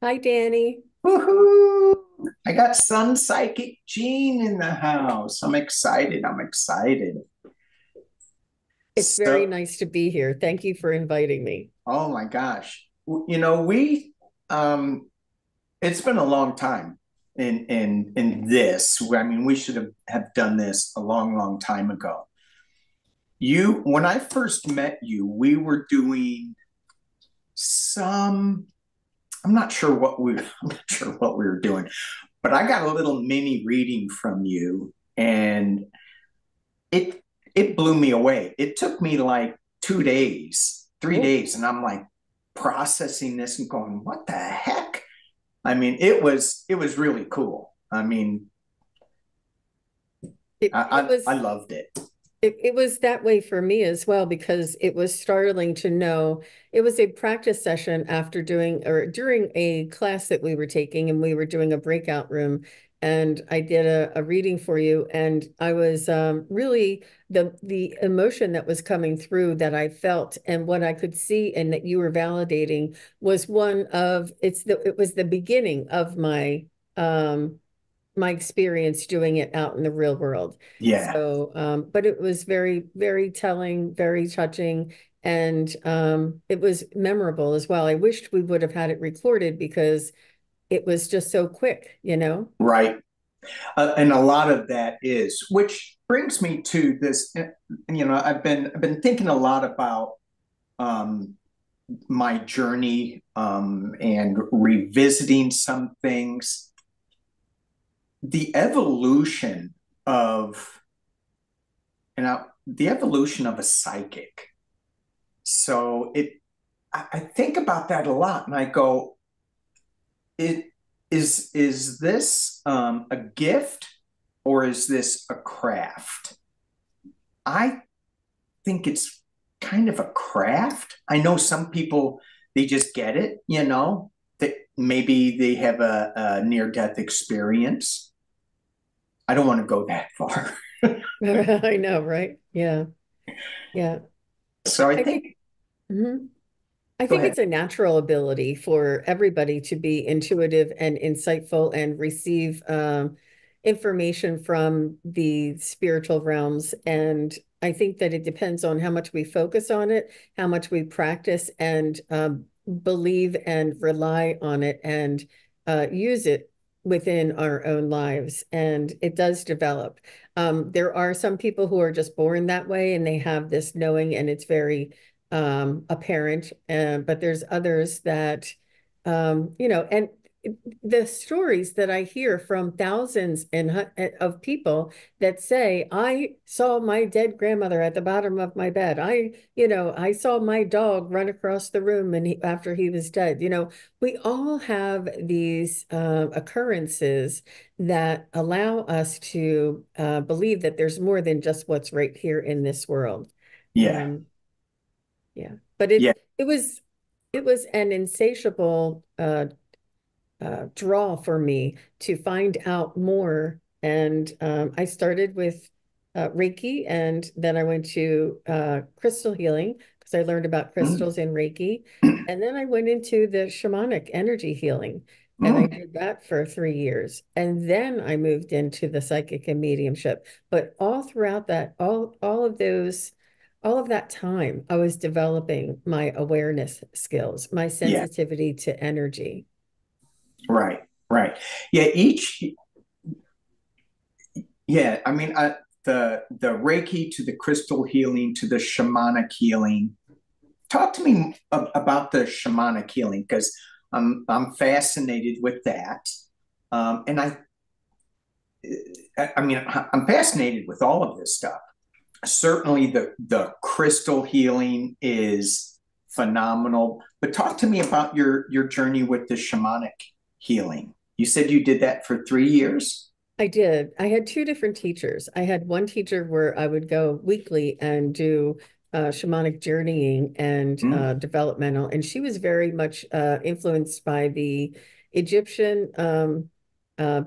Hi, Danny. Woohoo! I got SunPsychic Jean in the house. I'm excited. I'm excited. It's very So, nice to be here. Thank you for inviting me. oh my gosh. We um it's been a long time in this. I mean, we should have done this a long time ago. When I first met you, we were doing some I'm not sure what we were doing, but I got a little mini reading from you and it it blew me away. It took me like 2 days, three Oh, days, and I'm like processing this and going, "What the heck?" I mean, it was really cool. I mean, it, it I was loved it. it was that way for me as well because it was startling to know it was a practice session after doing or during a class that we were taking, and we were doing a breakout room, and I did a reading for you, and I was really the emotion that was coming through that I felt and what I could see and that you were validating was one of it was the beginning of um my experience doing it out in the real world. Yeah, So, but it was very, very telling, very touching, and it was memorable as well. I wished we would have had it recorded because it was just so quick, you know? right. And a lot of that is, which brings me to this. I've been thinking a lot about um, my journey and revisiting some things. The evolution of the evolution of a psychic. So I think about that a lot, and I go, it is this a gift or is this a craft? I think it's kind of a craft. I know some people they just get it, that maybe they have a near death experience. I don't want to go that far. I know, right? Yeah, yeah. So I I think. think, Mhm. I go think ahead. it's a natural ability for everybody to be intuitive and insightful and receive information from the spiritual realms. And I think that it depends on how much we focus on it, how much we practice and believe and rely on it and use it within our own lives. And it does develop. There are some people who are just born that way and they have this knowing, and it's very apparent, but there's others that, and the stories that I hear from thousands of people that say, I saw my dead grandmother at the bottom of my bed. I saw my dog run across the room and after he was dead. We all have these occurrences that allow us to believe that there's more than just what's right here in this world. Yeah, Um, yeah, but yeah, it was an insatiable draw for me to find out more. And I started with Reiki, and then I went to crystal healing because I learned about mm, crystals in Reiki. And then I went into the shamanic energy healing, and I mm, did that for 3 years. And then I moved into the psychic and mediumship. But all throughout that, all of that time, I was developing my awareness skills, my yeah, sensitivity to energy. right, right. Yeah, yeah. I mean, the Reiki to the crystal healing to the shamanic healing. Talk to me about the shamanic healing because I'm fascinated with that. And I mean, I'm fascinated with all of this stuff. Certainly, the crystal healing is phenomenal. But talk to me about your journey with the shamanic healing. You said you did that for 3 years. I did. I had two different teachers. I had one teacher where I would go weekly and do shamanic journeying and Mm, developmental, and she was very much influenced by the Egyptian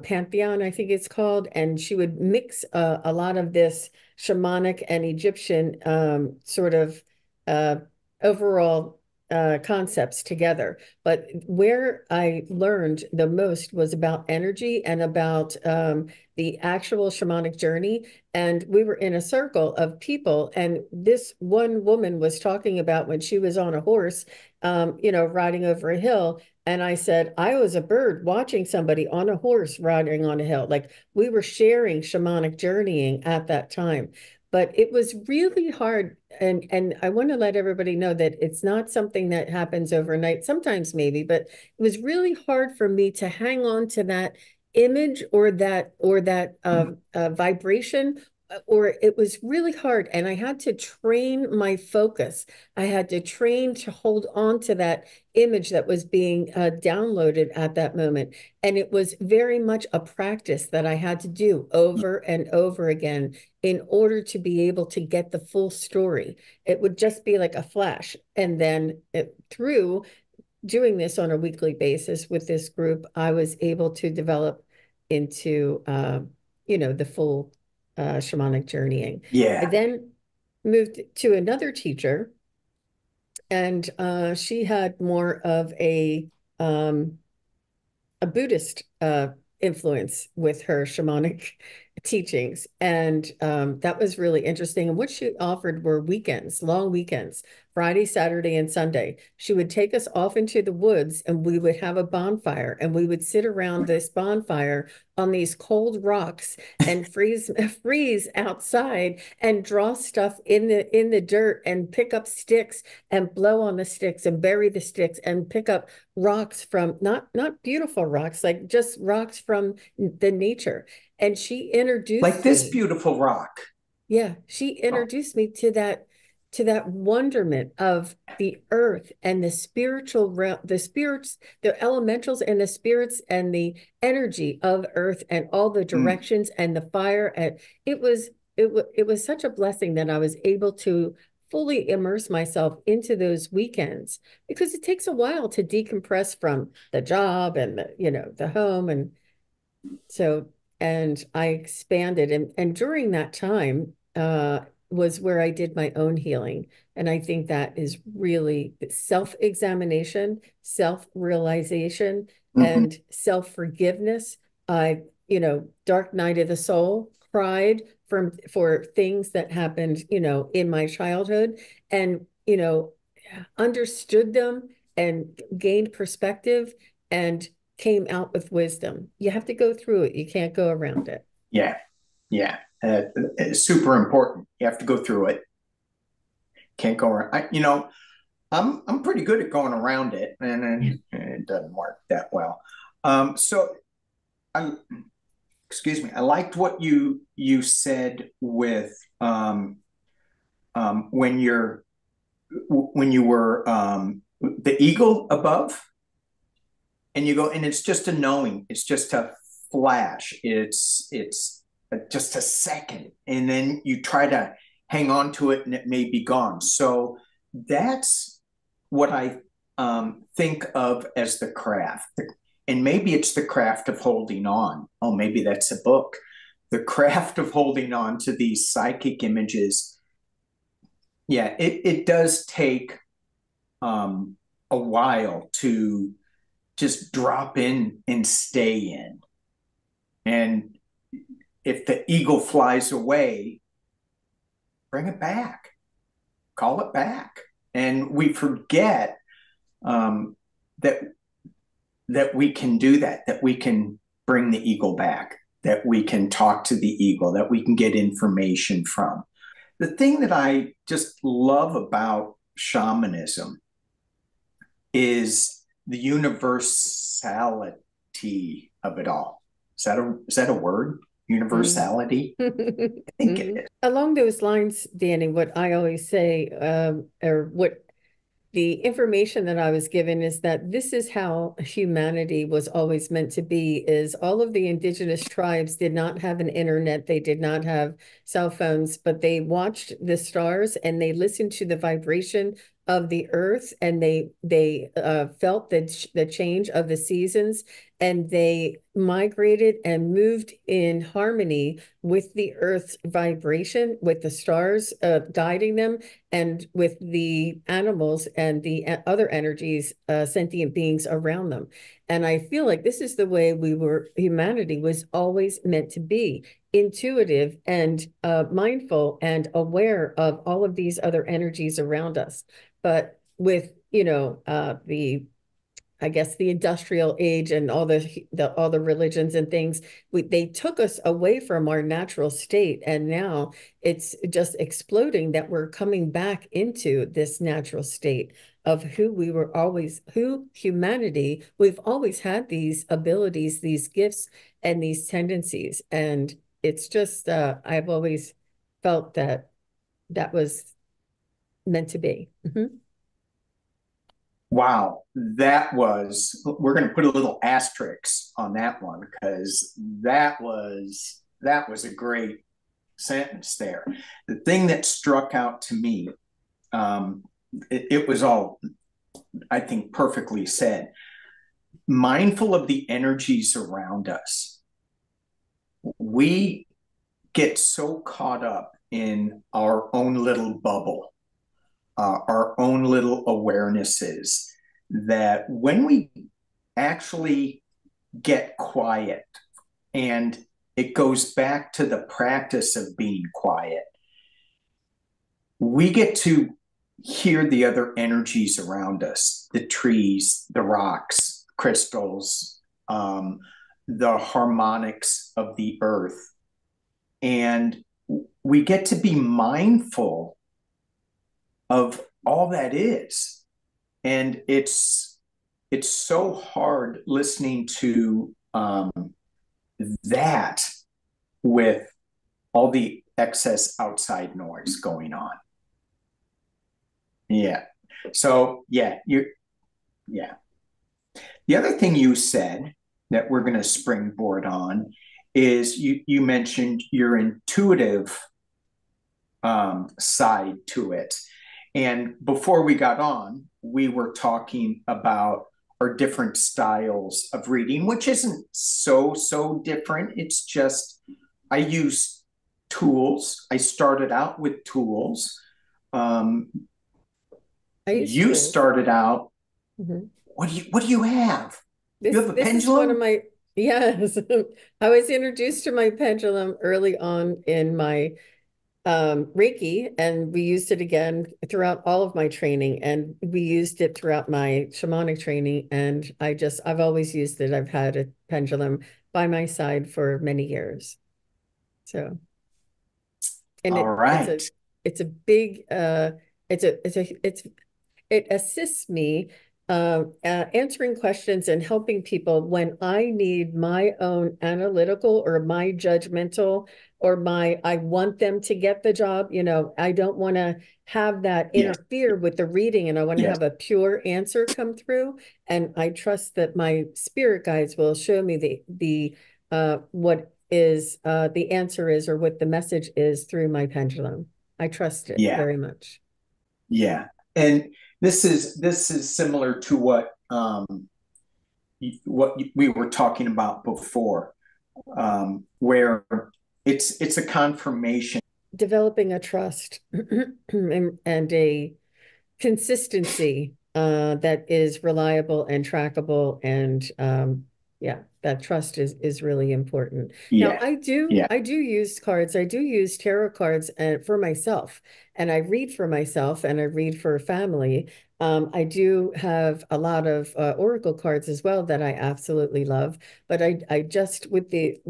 pantheon, I think it's called, and she would mix a lot of this shamanic and Egyptian sort of uh, overall. concepts together. But where I learned the most was about energy and about the actual shamanic journey. And we were in a circle of people, and this one woman was talking about when she was on a horse, riding over a hill. And I said, I was a bird watching somebody on a horse riding on a hill. Like we were sharing shamanic journeying at that time. But it was really hard. And I want to let everybody know that it's not something that happens overnight, sometimes maybe, but it was really hard for me to hang on to that image or that vibration, or it was really hard. And I had to train my focus. I had to train to hold on to that image that was being downloaded at that moment. And it was very much a practice that I had to do over and over again in order to be able to get the full story. It would just be like a flash. And then through doing this on a weekly basis with this group, I was able to develop into, the full shamanic journeying. I Yeah. then moved to another teacher, and she had more of a Buddhist influence with her shamanic teachings. And that was really interesting. And what she offered were weekends, long weekends, Friday, Saturday, and Sunday. She would take us off into the woods, and we would have a bonfire, and we would sit around this bonfire on these cold rocks and freeze outside and draw stuff in the dirt and pick up sticks and blow on the sticks and bury the sticks and pick up rocks from not beautiful rocks, like just rocks from the nature. And she Like introduced this me. beautiful rock. Yeah, she Oh, introduced me to that wonderment of the earth and the spiritual realm, the spirits, the elementals and the spirits and the energy of earth and all the mm, directions and the fire. And it was it was such a blessing that I was able to fully immerse myself into those weekends, because it takes a while to decompress from the job and the home. And so, and I expanded, and during that time was where I did my own healing. And I think that is really self-examination, self-realization, mhm. and self-forgiveness. I, dark night of the soul, cried for things that happened, in my childhood, and, understood them and gained perspective and came out with wisdom. You have to go through it. You can't go around it. Yeah. Yeah. It's super important. You have to go through it. Can't go around. I'm pretty good at going around it, and it doesn't work that well. So I excuse me. I liked what you said with when you were the eagle above, and you go, and it's just a knowing. It's just a flash. It's just a second, and then you try to hang on to it, and it may be gone. So that's what I think of as the craft. And maybe it's the craft of holding on. Oh, maybe that's a book. The craft of holding on to these psychic images. Yeah, it does take a while to just drop in and stay in. And if the eagle flies away, bring it back, call it back. And we forget um, that we can do that we can bring the eagle back, that we can talk to the eagle, that we can get information from. The thing that I just love about shamanism is the universality of it all. Is that a word? Mm. Universality? I think it is. Along those lines, Danny, what I always say, or what the information that I was given is that this is how humanity was always meant to be, is all of the indigenous tribes did not have an internet, they did not have cell phones, but they watched the stars and they listened to the vibration of the earth, and they felt the change of the seasons, and they migrated and moved in harmony with the earth's vibration, with the stars guiding them, and with the animals and the other energies, sentient beings around them. And I feel like this is the way humanity was always meant to be, intuitive and mindful and aware of all of these other energies around us. But with, I guess the industrial age and all the religions and things, they took us away from our natural state, and now it's just exploding that we're coming back into this natural state of who humanity. We've always had these abilities, these gifts, and these tendencies, and it's just I've always felt that that was meant to be. Mm-hmm. Wow, we're going to put a little asterisk on that one because that was a great sentence there. The thing that struck out to me, it was all, I think, perfectly said. Mindful of the energies around us. We get so caught up in our own little bubble, our own little awarenesses, that when we actually get quiet, and it goes back to the practice of being quiet, we get to hear the other energies around us, the trees, the rocks, crystals, the harmonics of the earth. And we get to be mindful of all that is. And it's so hard listening to that with all the excess outside noise going on. Yeah. So yeah. The other thing you said that we're going to springboard on is you mentioned your intuitive side to it. And before we got on, we were talking about our different styles of reading, which isn't so different. It's just I use tools. I started out with tools. You Tools. started out. Mm-hmm. What do you have? You have a This is one of pendulum? my, yes. I was introduced to my pendulum early on in my Reiki, and we used it again throughout all of my training, and we used it throughout my shamanic training. And I've always used it. I've had a pendulum by my side for many years. So, and All right. it's a big, it assists me answering questions and helping people when I need my own analytical or my judgmental or I want them to get the job. I don't want to have that Yes. interfere with the reading, and I want to Yes. have a pure answer come through. And I trust that my spirit guides will show me the what is the answer is, or what the message is, through my pendulum. I trust it Yeah. very much. Yeah. And this is similar to what we were talking about before, where it's a confirmation. Developing a trust and a consistency that is reliable and trackable, and yeah, that trust is really important. Now, Yeah. Yeah. I do use cards. I do use tarot cards for myself, and I read for myself, and I read for family. I do have a lot of oracle cards as well that I absolutely love. But I just with the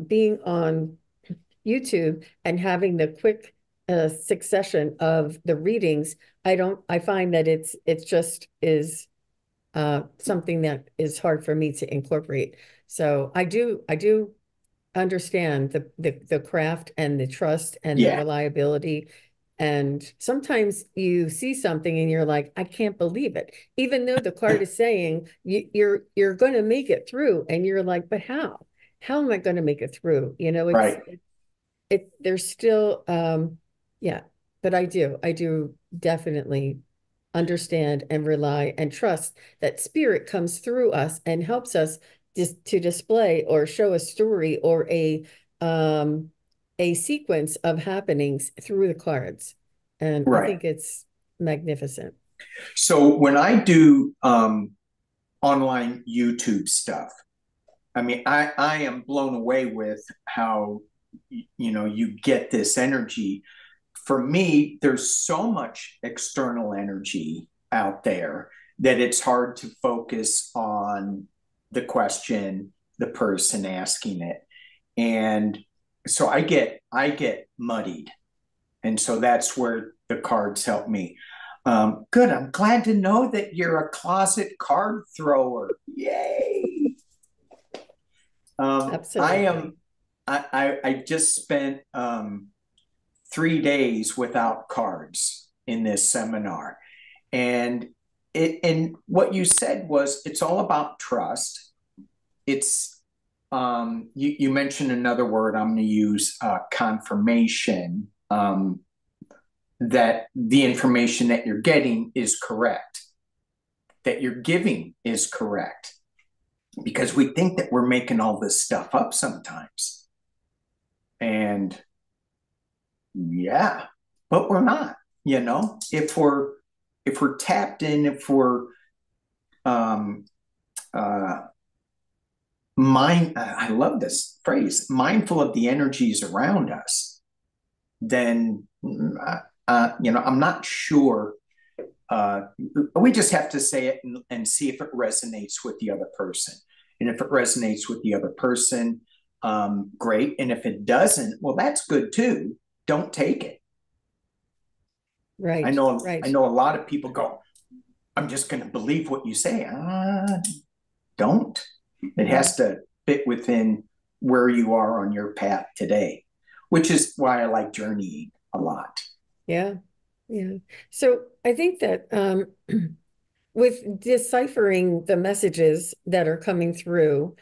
being on YouTube and having the quick succession of the readings, I find that it's just is something that is hard for me to incorporate. So I do understand the craft and the trust and the Yeah. reliability. And sometimes you see something and you're like, I can't believe it, even though the card is saying you're going to make it through, and you're like, but how? How am I going to make it through? Right. There's still yeah, but I do definitely understand and rely and trust that spirit comes through us and helps us to display or show a story or a sequence of happenings through the cards. And I Right. think it's magnificent. So when I do online YouTube stuff, I mean, I am blown away with how, you get this energy. For me, there's so much external energy out there that it's hard to focus on the question, the person asking it. And so I get muddied. And so that's where the cards help me. Good. I'm glad to know that you're a closet card thrower. Yay. I Absolutely. am. I just spent 3 days without cards in this seminar, and what you said was it's all about trust. It's you mentioned another word I'm going to use, confirmation, that the information that you're getting is correct, that you're giving is correct, because we think that we're making all this stuff up sometimes. And yeah, but we're not, if we're tapped in, if we're um mind I love this phrase, mindful of the energies around us, then I'm not sure. We just have to say it and see if it resonates with the other person. And if it resonates with the other person, great. And if it doesn't, well, that's good too. Don't take it. I Right, know, I right. know a lot of people go, I'm just going to believe what you say. Don't. It Mhm. has to fit within where you are on your path today, which is why I like journeying a lot. Yeah, yeah. So I think that with deciphering the messages that are coming through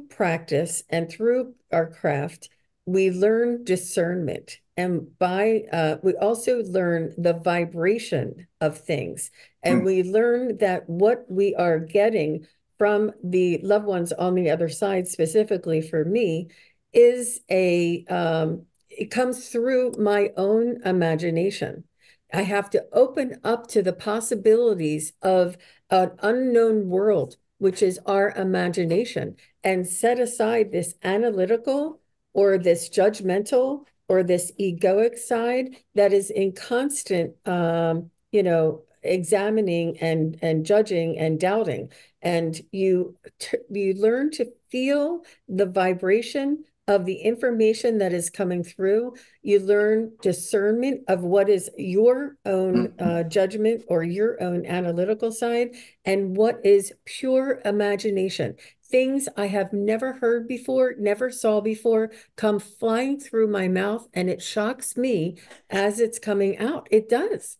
practice and through our craft, we learn discernment. And we also learn the vibration of things. And Mm, we learn that what we are getting from the loved ones on the other side, specifically for me, is it comes through my own imagination. I have to open up to the possibilities of an unknown world, which is our imagination, and set aside this analytical or this judgmental or this egoic side that is in constant, examining and judging and doubting. And you learn to feel the vibration of the information that is coming through. You learn discernment of what is your own mm, judgment or your own analytical side, and what is pure imagination. Things I have never heard before, never saw before, come flying through my mouth, and it shocks me as it's coming out. It does.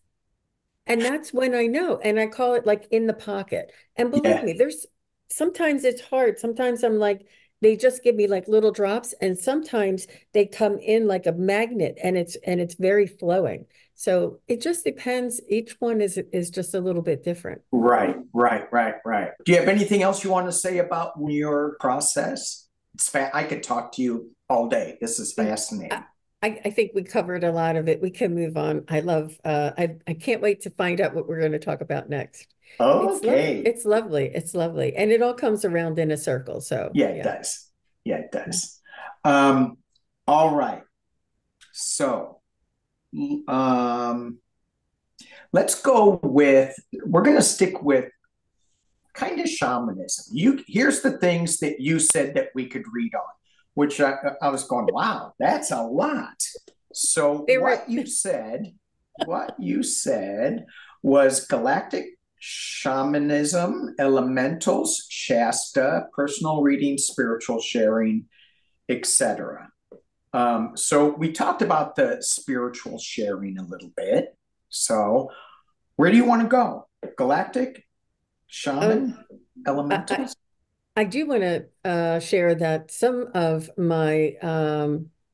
And that's when I know. And I call it like in the pocket. And believe yeah, me, there's sometimes it's hard. Sometimes I'm like, they just give me like little drops, and sometimes they come in like a magnet, and it's very flowing. So it just depends. Each one is just a little bit different. right, right, right, right. Do you have anything else you want to say about your process? I could talk to you all day. This is Mm, I, fascinating. I think we covered a lot of it. We can move on. I can't wait to find out what we're going to talk about next. Okay. It's lovely. It's lovely. And it all comes around in a circle. So Yeah, it yeah. does. Yeah, it does. Um, all right. So, um, let's go with, we're going to stick with kind of shamanism. Here's the things that you said that we could read on, which I was going, wow, that's a lot. So They were what you said was galactic shamanism, elementals, Shasta, personal reading, spiritual sharing, etc. So we talked about the spiritual sharing a little bit. So where do you want to go? Galactic, um shaman, I, I elementals? I do want to share that some of my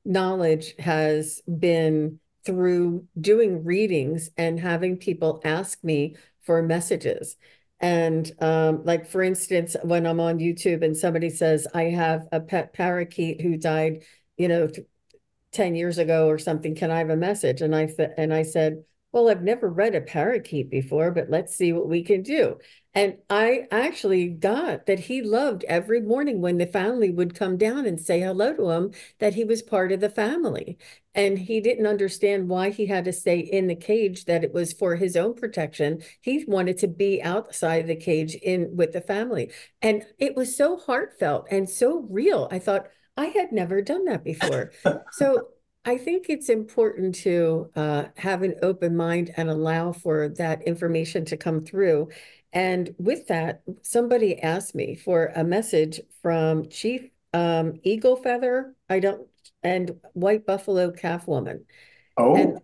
knowledge has been through doing readings and having people ask me for messages. And like, for instance, when I'm on YouTube and somebody says, I have a pet parakeet who died, you know, 10 years ago or something, can I have a message? And I said, well, I've never read a parakeet before, but let's see what we can do. And I actually got that he loved every morning when the family would come down and say hello to him, that he was part of the family. And he didn't understand why he had to stay in the cage, that it was for his own protection. He wanted to be outside the cage in with the family. And it was so heartfelt and so real. I thought, I had never done that before. So I think it's important to have an open mind and allow for that information to come through. And with that, somebody asked me for a message from Chief Eagle Feather, I don't, and White Buffalo Calf Woman. Oh, And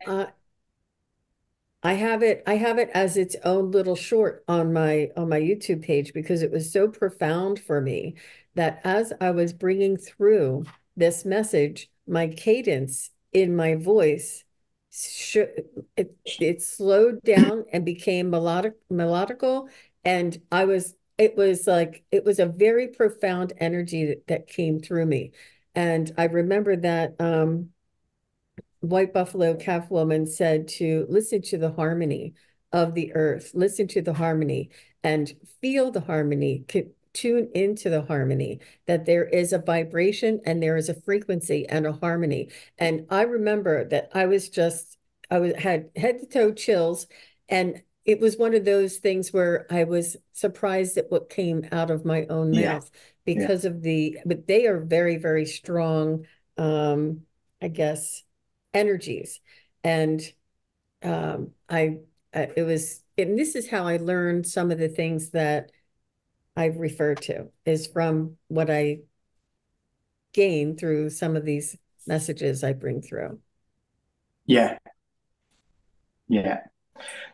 I have it as its own little short on my YouTube page because it was so profound for me that as I was bringing through this message, my cadence in my voice it slowed down and became melodical, and it was like it was a very profound energy that came through me. And I remember that White Buffalo Calf Woman said to listen to the harmony of the earth, listen to the harmony and feel the harmony, tune into the harmony, that there is a vibration and there is a frequency and a harmony. And I remember that had head to toe chills. And it was one of those things where I was surprised at what came out of my own yeah, mouth yeah, because of but they are very, very strong, I guess energies. And I, it was, and this is how I learned some of the things that I've referred to is from what I gain through some of these messages I bring through. yeah, yeah.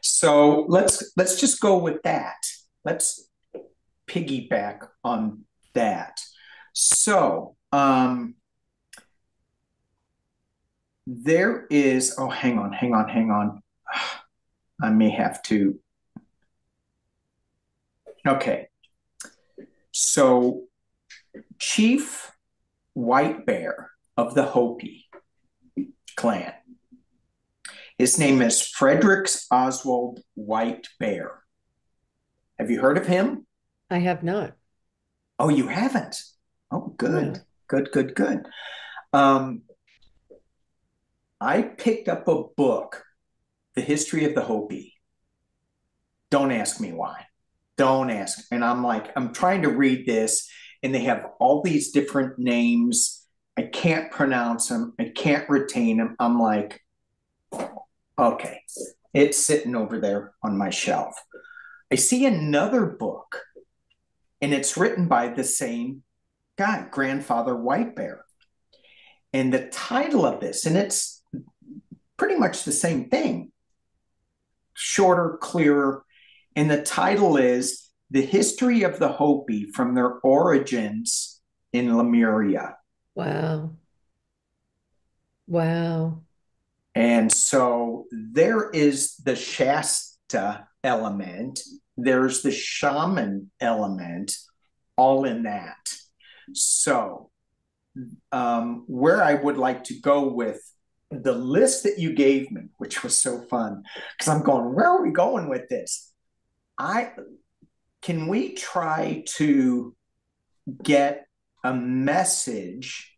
So let's just go with that. Let's piggyback on that. So there is, oh, hang on. I may have to. Okay. So Chief White Bear of the Hopi clan. His name is Fredericks Oswald White Bear. Have you heard of him? I have not. Oh, you haven't? Oh, good, No. good, good, good. Um, I picked up a book, The History of the Hopi. Don't ask me why. Don't ask. And I'm like, I'm trying to read this, and they have all these different names. I can't pronounce them. I can't retain them. I'm like, okay, it's sitting over there on my shelf. I see another book, and it's written by the same guy, Grandfather White Bear. And the title of this, and it's pretty much the same thing, shorter, clearer. And the title is The History of the Hopi from Their Origins in Lemuria. Wow. Wow. And so there is the Shasta element, there's the shaman element, all in that. So, where I would like to go with the list that you gave me, which was so fun, because I'm going, where are we going with this? I can we try to get a message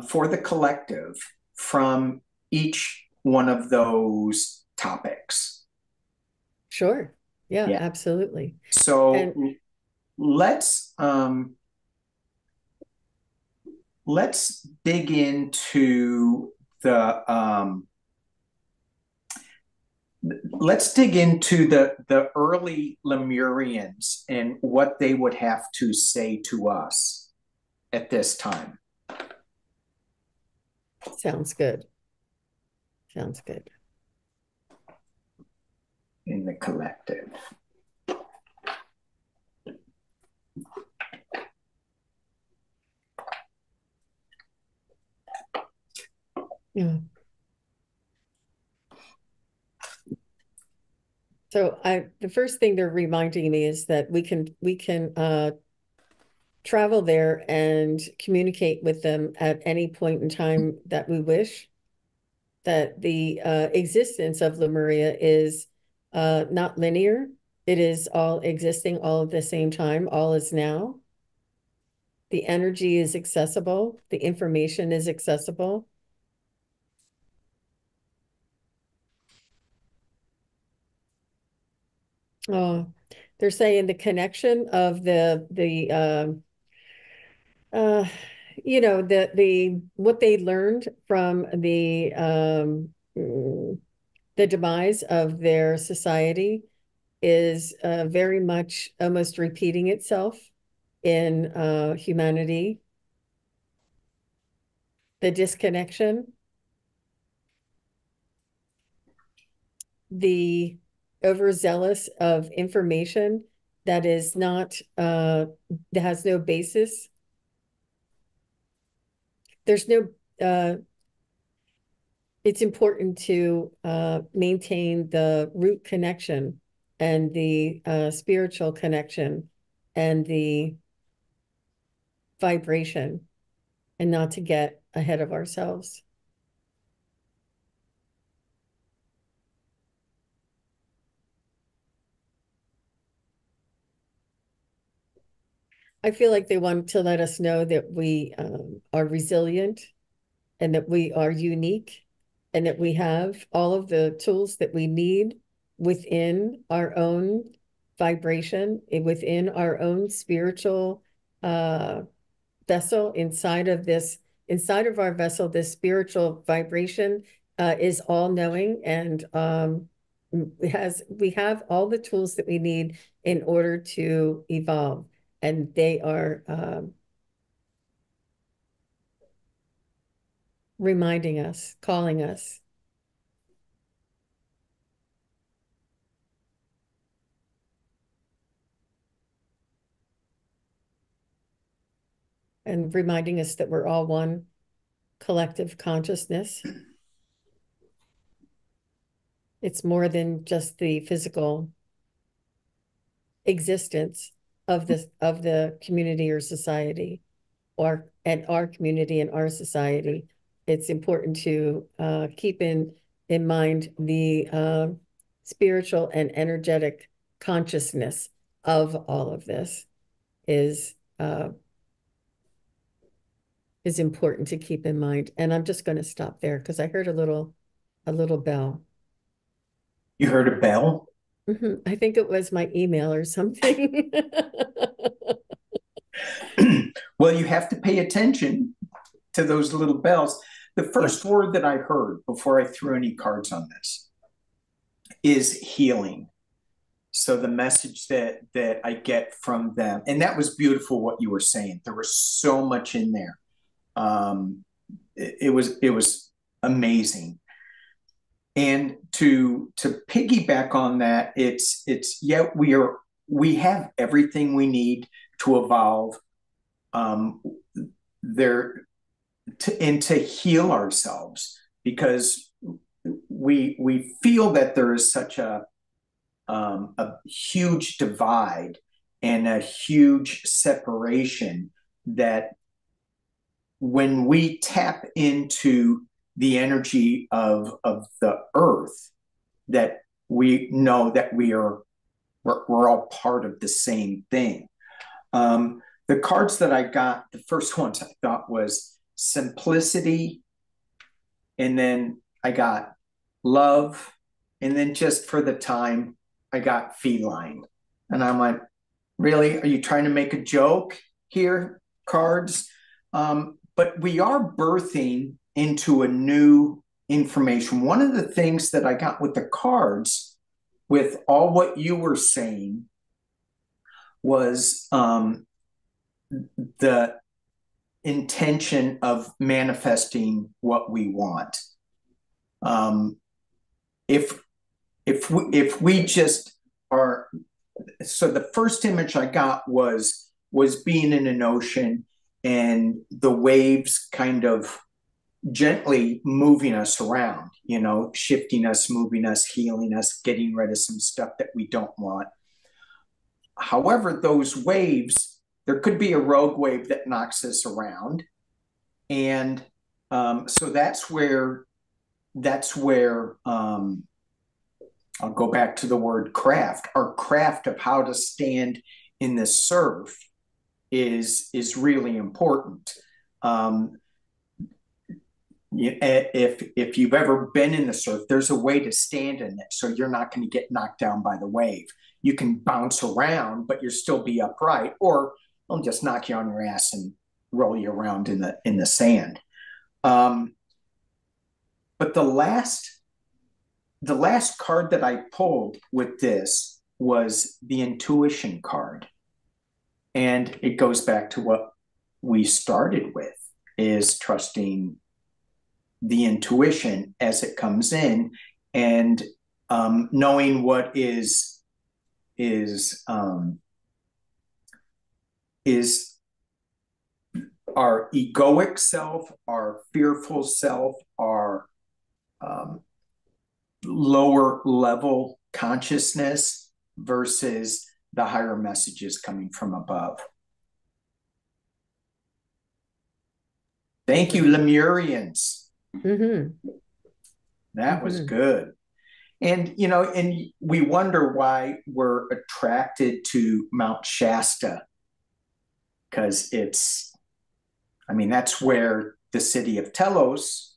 for the collective from each one of those topics? Sure. Yeah, Yeah. absolutely. So And let's um, let's dig into the the early Lemurians and what they would have to say to us at this time sounds good. Sounds good. in the collective. Yeah. So the first thing they're reminding me is that we can travel there and communicate with them at any point in time that we wish. That the existence of Lemuria is not linear. It is all existing all at the same time. All is now. The energy is accessible. The information is accessible. Oh, they're saying the connection of uh, the what they learned from the demise of their society is very much almost repeating itself in humanity. The disconnection, the overzealous of information that is not that has no basis. There's no it's important to maintain the root connection and the spiritual connection and the vibration, and not to get ahead of ourselves. I feel like they want to let us know that we are resilient and that we are unique and that we have all of the tools that we need within our own vibration, within our own spiritual vessel inside of our vessel, this spiritual vibration is all knowing and we have all the tools that we need in order to evolve. And they are reminding us, calling us, and reminding us that we're all one collective consciousness. It's more than just the physical existence of the community or society, or and our community and our society. It's important to keep in mind the spiritual and energetic consciousness of all of this is important to keep in mind. And I'm just going to stop there because I heard a little bell. You heard a bell? I think it was my email or something. Well, you have to pay attention to those little bells. The Yeah. first word that I heard before I threw any cards on this is healing. So the message that I get from them, and that was beautiful what you were saying. There was so much in there. It was amazing. And to piggyback on that, it's yeah, we have everything we need to evolve. Um, there and to heal ourselves, because we feel that there is such a huge divide and a huge separation, that when we tap into the energy of the earth, that we know that we're all part of the same thing. The cards that I got, the first ones I thought was simplicity, and then I got love, and then just for the time, I got feline. And I'm like, really? Are you trying to make a joke here, cards? But we are birthing into a new information. One of the things that I got with the cards, with all what you were saying, was the intention of manifesting what we want. If we just are, so the first image I got was being in an ocean and the waves kind of gently moving us around, shifting us, moving us, healing us, getting rid of some stuff that we don't want. However, those waves, there could be a rogue wave that knocks us around. And so that's where I'll go back to the word craft. Our craft of how to stand in the surf is really important. If you've ever been in the surf, there's a way to stand in it so you're not going to get knocked down by the wave. You can bounce around, but you'll still be upright, or they'll just knock you on your ass and roll you around in the sand. But the last card that I pulled with this was the intuition card. And it goes back to what we started with, is trusting the intuition as it comes in, and knowing what is our egoic self, our fearful self, our lower level consciousness versus the higher messages coming from above. Thank you, Lemurians. Mm-hmm. That was good. And, and we wonder why we're attracted to Mount Shasta, because that's where the city of Telos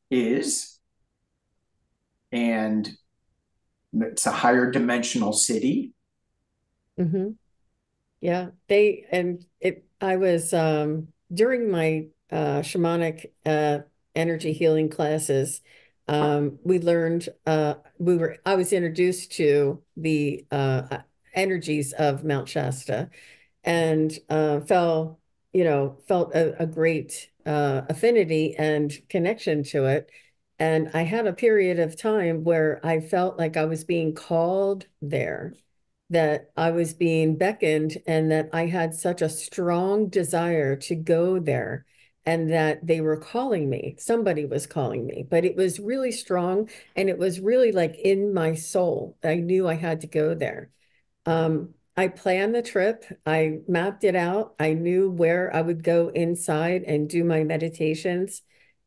is. And it's a higher dimensional city. Mm-hmm. Yeah, I was during my shamanic energy healing classes, we learned I was introduced to the energies of Mount Shasta, and felt a great affinity and connection to it. And I had a period of time where I felt like I was being called there, that I was being beckoned, and that I had such a strong desire to go there, and that they were calling me. Somebody was calling me, but it was really strong, and it was really like in my soul. I knew I had to go there. I planned the trip. I mapped it out. I knew where I would go inside and do my meditations,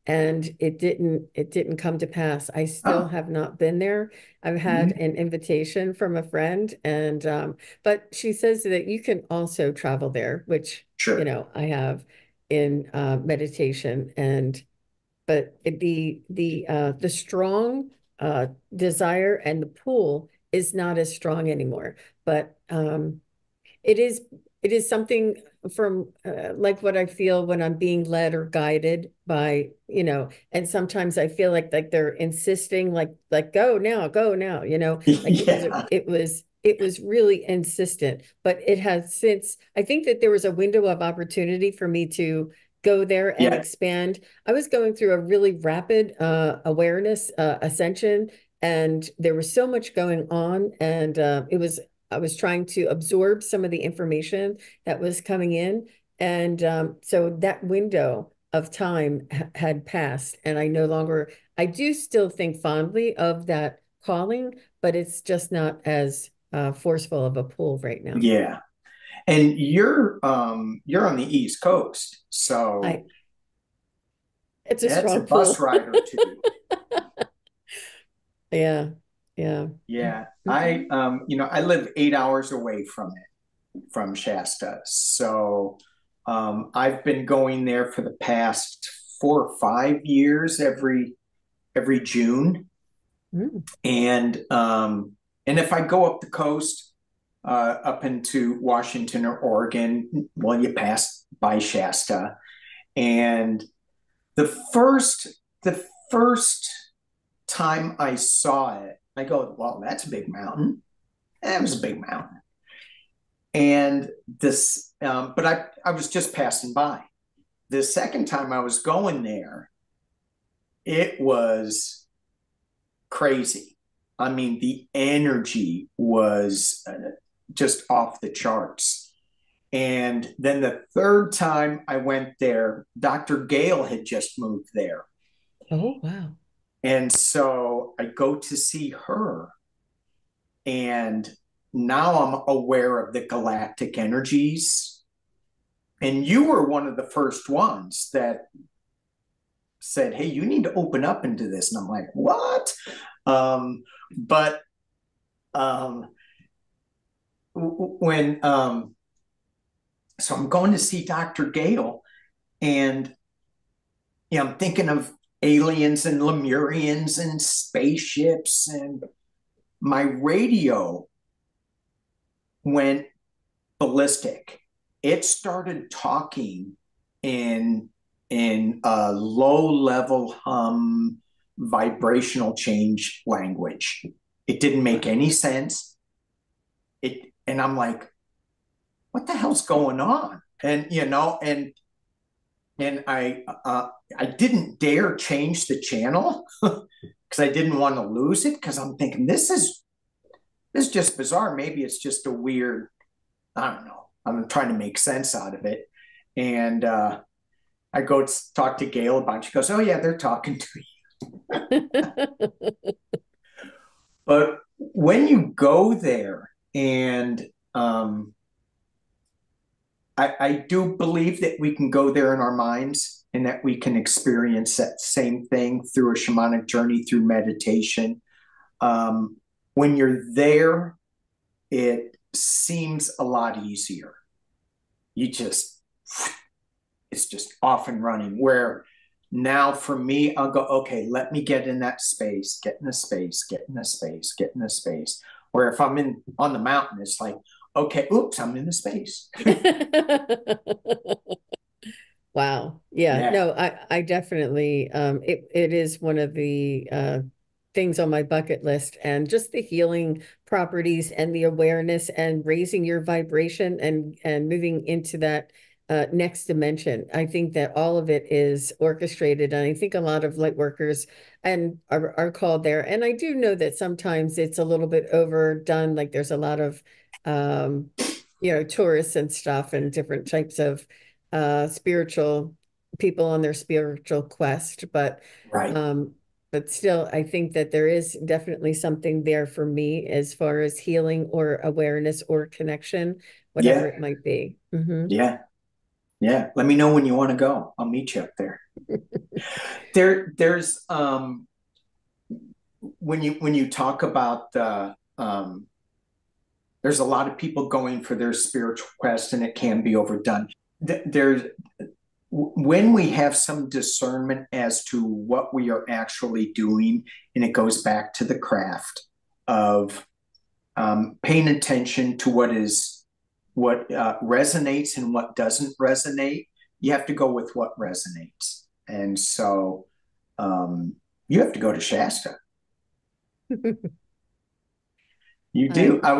and it didn't come to pass. I still Oh, have not been there. I've had an invitation from a friend, and but she says that you can also travel there, which sure. I have in meditation. And but the strong desire and the pull is not as strong anymore. But it is it is something from like what I feel when I'm being led or guided by, and sometimes I feel like they're insisting, like go now, like Yeah. it was really insistent. But it has since, I think that there was a window of opportunity for me to go there and Yeah. expand. I was going through a really rapid awareness ascension, and there was so much going on, and I was trying to absorb some of the information that was coming in. And so that window of time had passed, and I do still think fondly of that calling, but it's just not as forceful of a pull right now. Yeah. And you're on the East Coast, so I, it's a that's a strong bus pull. ride or two. Yeah. Yeah. Yeah. Mhm. I live 8 hours away from it, from Shasta. So I've been going there for the past 4 or 5 years every June. Mm. And if I go up the coast, up into Washington or Oregon, well, you pass by Shasta. And the first the first time I saw it, I go, well, that's a big mountain. That was a big mountain. And but I was just passing by. The second time I was going there, it was crazy. I mean, the energy was just off the charts. And then the third time I went there, Dr. Gale had just moved there. Oh, wow. And so I go to see her, and now I'm aware of the galactic energies. And you were one of the first ones that said, "Hey, you need to open up into this." And I'm like, "What?" But um, when so I'm going to see Dr. Gale, and I'm thinking of aliens and Lemurians and spaceships, and my radio went ballistic. It started talking in a low level hum vibrational change language. It didn't make any sense. And I'm like, what the hell's going on? And I didn't dare change the channel because I didn't want to lose it, because I'm thinking this is just bizarre. Maybe it's just a weird, I don't know. I'm trying to make sense out of it. And I go talk to Gail about it. She goes, "Oh, yeah, they're talking to you." But when you go there, and I do believe that we can go there in our minds, and that we can experience that same thing through a shamanic journey, through meditation. When you're there, it seems a lot easier. It's just off and running. Where now for me, I'll go, okay, let me get in that space, get in the space, get in the space, get in the space. Where if I'm on the mountain, it's like, okay, oops, I'm in the space. Wow. Yeah. Yeah. No, I definitely it is one of the things on my bucket list, and just the healing properties and the awareness and raising your vibration and moving into that next dimension. I think that all of it is orchestrated, and I think a lot of light workers and are called there. And I do know that sometimes it's a little bit overdone, like there's a lot of um tourists and stuff and different types of spiritual people on their spiritual quest, Right. um but still, I think that there is definitely something there for me as far as healing or awareness or connection, whatever Yeah. it might be. Hmm. Yeah. Yeah. Let me know when you want to go. I'll meet you up there. There's when you talk about there's a lot of people going for their spiritual quest, and it can be overdone. There's when we have some discernment as to what we are actually doing, and it goes back to the craft of paying attention to what resonates and what doesn't resonate. You have to go with what resonates, and so you have to go to Shasta. You do. I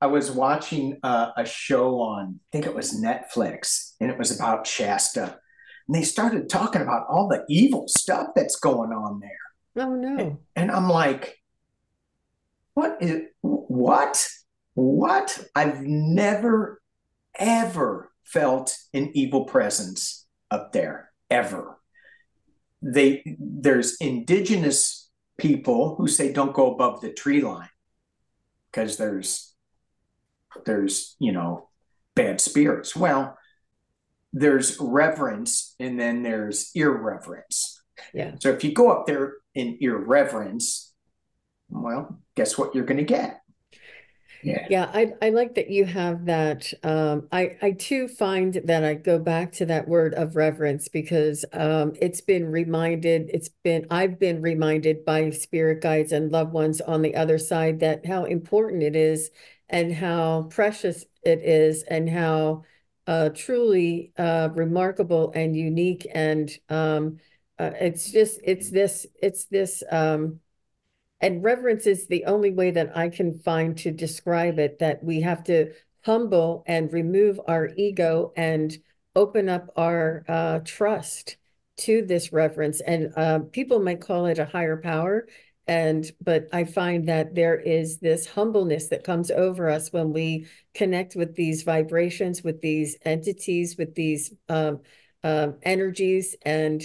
I was watching a show on, I think it was Netflix, and it was about Shasta, and they started talking about all the evil stuff that's going on there, oh no. and I'm like, what? I've never ever felt an evil presence up there ever. There's indigenous people who say don't go above the tree line because there's bad spirits. Well, there's reverence, and then there's irreverence. Yeah. So if you go up there in irreverence, well, guess what you're going to get? Yeah. Yeah, I like that you have that. I too find that I go back to that word of reverence, because I've been reminded by spirit guides and loved ones on the other side that how important it is, and how precious it is, and how truly remarkable and unique, and it's this and reverence is the only way that I can find to describe it, that we have to humble and remove our ego and open up our trust to this reverence. And people might call it a higher power. but I find that there is this humbleness that comes over us when we connect with these vibrations, with these entities, with these energies, and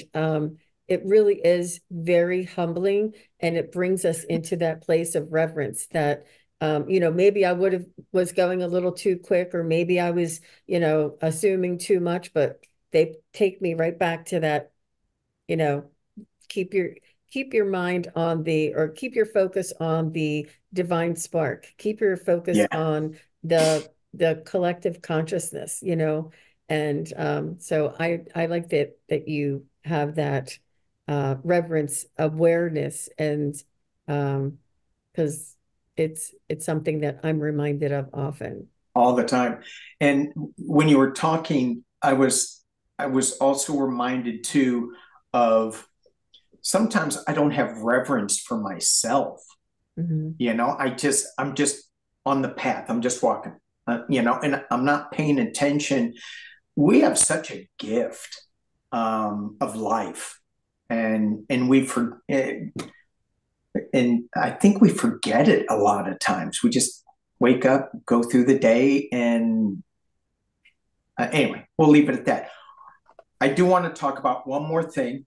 it really is very humbling, and it brings us into that place of reverence that maybe I was going a little too quick, or maybe I was, assuming too much, but they take me right back to that, you know, keep your keep your mind on the or keep your focus on the divine spark. Keep your focus Yeah, on the collective consciousness, And so I like that you have that reverence, awareness, and because it's something that I'm reminded of often. all the time. And when you were talking, I was also reminded too of sometimes I don't have reverence for myself. Mhm. I'm just on the path. I'm just walking, and I'm not paying attention. We have such a gift of life, and and I think we forget it a lot of times. We just wake up, go through the day, and anyway, we'll leave it at that. I do want to talk about one more thing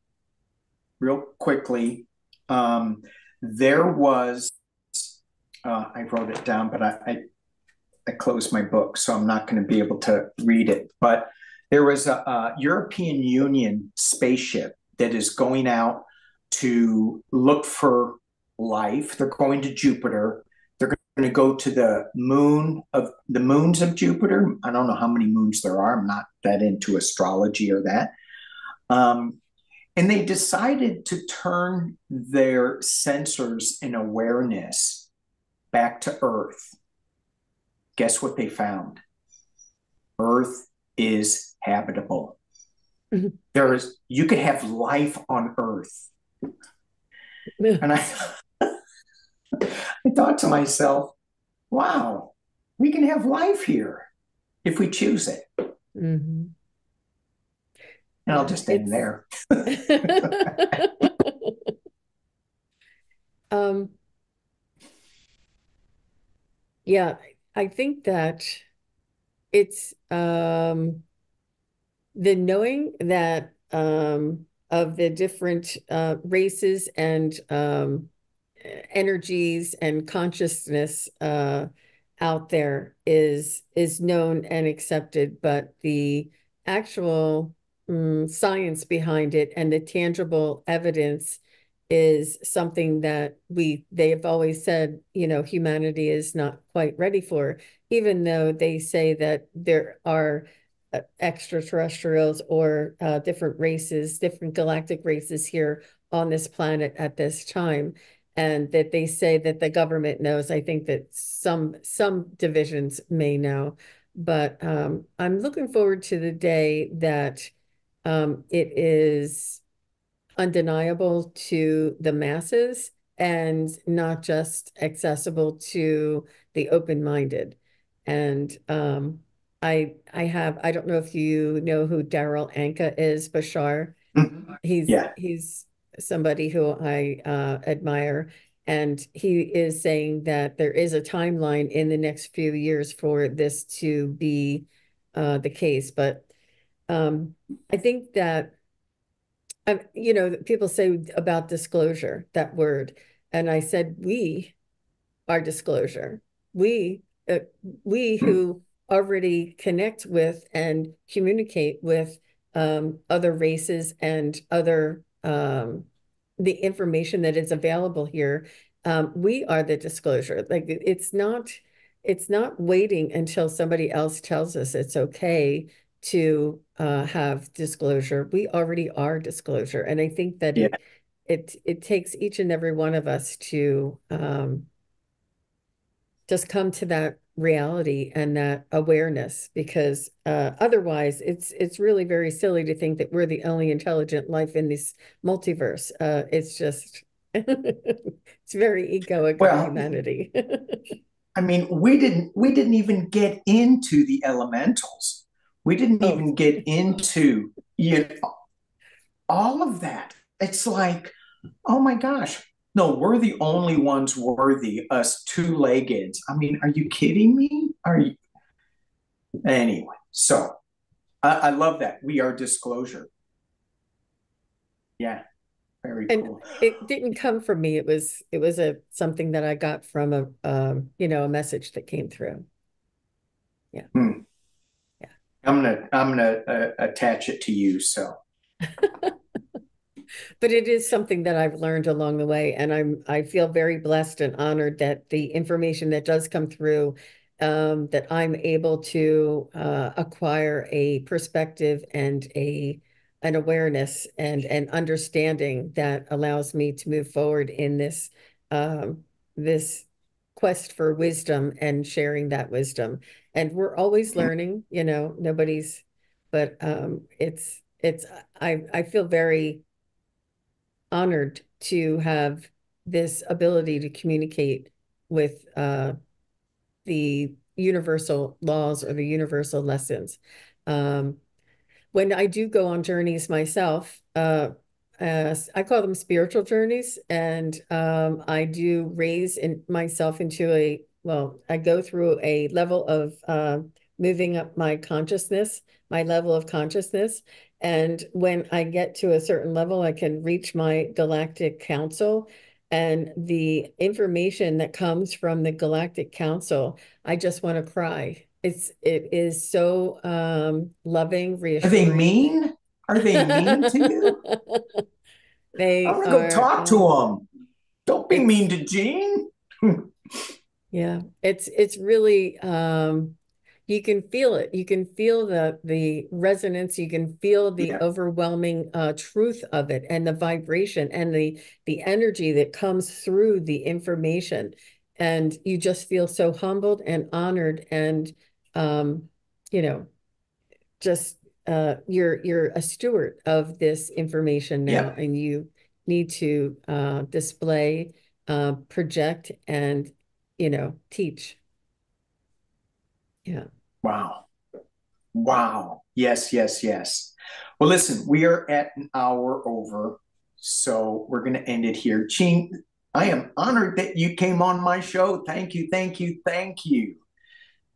real quickly. Um, there was, I wrote it down, but I closed my book, so I'm not going to be able to read it. But there was a European Union spaceship that is going out to look for life. They're going to Jupiter. They're going to go to the moons of Jupiter. I don't know how many moons there are. I'm not that into astrology or that. Um, and they decided to turn their sensors and awareness back to Earth. Guess what they found? Earth is habitable. Mhm. You could have life on Earth. And I thought to myself, wow, we can have life here if we choose it. Mhm. And I'll Yeah, just end it's there. um yeah, I think that it's the knowing that of the different races and energies and consciousness out there is known and accepted, but the actual science behind it and the tangible evidence is something that they have always said, humanity is not quite ready for, even though they say that there are extraterrestrials or different races, different galactic races here on this planet at this time, and that they say that the government knows. I think that some divisions may know, but I'm looking forward to the day that it is undeniable to the masses and not just accessible to the open-minded. And I don't know if you know who Daryl Anka is, Bashar. Mhm. Yeah. He's somebody who I admire, and he is saying that there is a timeline in the next few years for this to be the case. But I think that people say about disclosure, that word, and I said, our disclosure. We, uh, we who already connect with and communicate with other races and other the information that is available here, we are the disclosure. Like it's not waiting until somebody else tells us it's okay to have disclosure. We already are disclosure, and I think that Yeah. it takes each and every one of us to just come to that reality and that awareness, because otherwise it's really very silly to think that we're the only intelligent life in this multiverse. It's just it's very egoic of Well, humanity. I mean, we didn't even get into the elementals. We didn't Oh, even get into all of that. It's like, oh my gosh. No, we're the only ones worthy, us two-legged. I mean, are you kidding me? Are you anyway? So I love that. We are disclosure. Yeah, very And cool. it didn't come from me. It was a something that I got from a a message that came through. Yeah. Hmm. Yeah. I'm gonna attach it to you. So But it is something that I've learned along the way, and I feel very blessed and honored that the information that does come through, that I'm able to acquire a perspective and a an awareness and an understanding that allows me to move forward in this quest for wisdom and sharing that wisdom. And we're always learning, nobody's, but it's I feel very honored to have this ability to communicate with the universal laws or the universal lessons. Um, when I do go on journeys myself, I call them spiritual journeys, and I do raise myself into I go through a level of moving up my consciousness, my level of consciousness. And when I get to a certain level, I can reach my galactic council. And the information that comes from the galactic council, I just want to cry. It is so loving, are they reassuring. mean? Are they mean to you? I'm They gonna go are talk to them. Don't be mean it's to Jean. yeah, it's really you can feel it. You can feel the resonance, you can feel the Yeah. overwhelming truth of it and the vibration and the energy that comes through the information. And you just feel so humbled and honored and um, you know, just you're a steward of this information now, Yep. and you need to display, project, and teach. Yeah. Wow. Wow. Yes, yes, yes. Well, listen, we are at an hour over, so we're going to end it here. Jean, I am honored that you came on my show. Thank you, thank you, thank you.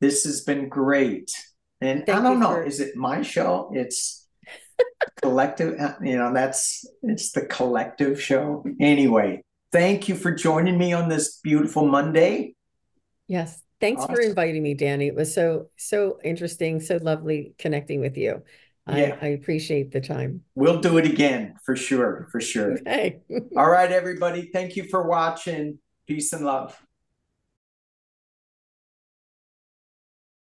This has been great. And I Thank you don't know, for is it my show? It's collective, it's the collective show. Anyway, thank you for joining me on this beautiful Monday. yes. Thanks for Awesome. inviting me, Danny. It was so interesting, so lovely connecting with you. I Yeah, I appreciate the time. we'll do it again for sure, for sure. Okay. All right, everybody. Thank you for watching. Peace and love.